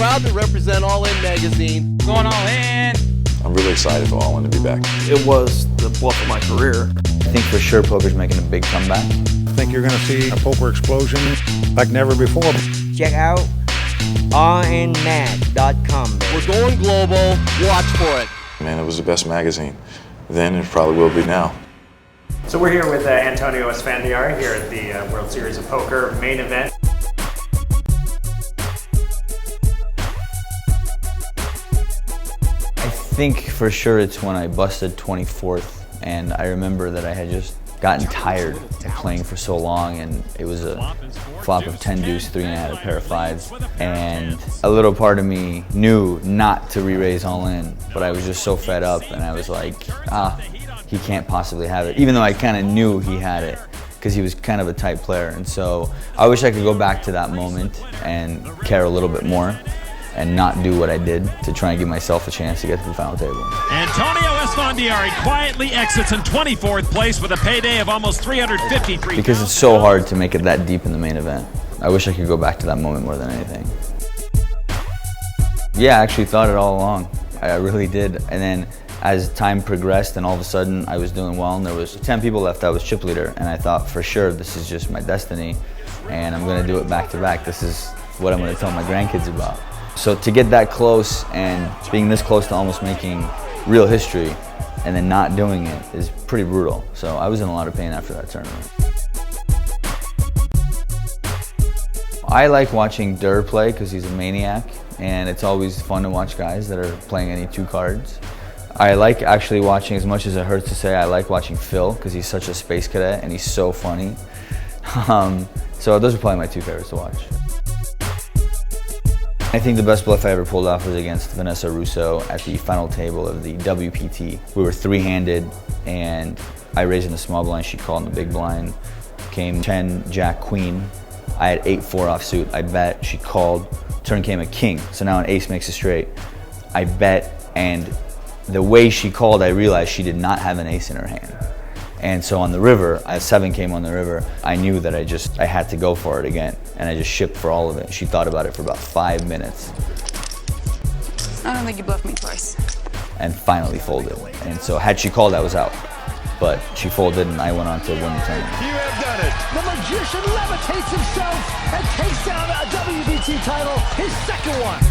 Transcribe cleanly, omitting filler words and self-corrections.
proud to represent All In Magazine. Going all in. I'm really excited for All In to be back. It was the bluff of my career. I think for sure poker's making a big comeback. I think you're going to see a poker explosion like never before. Check out allinmag.com. We're going global. Watch for it. Man, it was the best magazine then, it probably will be now. So we're here with Antonio Esfandiari here at the World Series of Poker main event. I think for sure it's when I busted 24th, and I remember that I had just gotten tired of playing for so long, and it was a flop of 10 deuce, 3 and I had a pair of 5s, and a little part of me knew not to re-raise All In, but I was just so fed up, and I was like, he can't possibly have it, even though I kind of knew he had it, because he was kind of a tight player. And so I wish I could go back to that moment and care a little bit more and not do what I did to try and give myself a chance to get to the final table. Antonio Esfandiari quietly exits in 24th place with a payday of almost $353. Because it's so hard to make it that deep in the main event. I wish I could go back to that moment more than anything. Yeah, I actually thought it all along. I really did. And then as time progressed and all of a sudden I was doing well and there was 10 people left, I was chip leader, and I thought for sure this is just my destiny and I'm gonna do it back to back. This is what I'm gonna tell my grandkids about. So to get that close and being this close to almost making real history and then not doing it is pretty brutal. So I was in a lot of pain after that tournament. I like watching Durr play because he's a maniac, and it's always fun to watch guys that are playing any 2 cards. I like actually watching, as much as it hurts to say, I like watching Phil because he's such a space cadet and he's so funny. So those are probably my 2 favorites to watch. I think the best bluff I ever pulled off was against Vanessa Russo at the final table of the WPT. We were 3-handed and I raised in the small blind, she called in the big blind. Came 10, Jack, Queen. I had 8-4 offsuit. I bet, she called. Turn came a king, so now an ace makes a straight. I bet, and the way she called, I realized she did not have an ace in her hand. And so on the river, as 7 came on the river, I knew that I had to go for it again. And I just shipped for all of it. She thought about it for about 5 minutes. I don't think you bluffed me twice. And finally folded. And so had she called, I was out. But she folded and I went on to win the tournament. You have done it. The magician levitates himself and takes down a WBT title, his second one.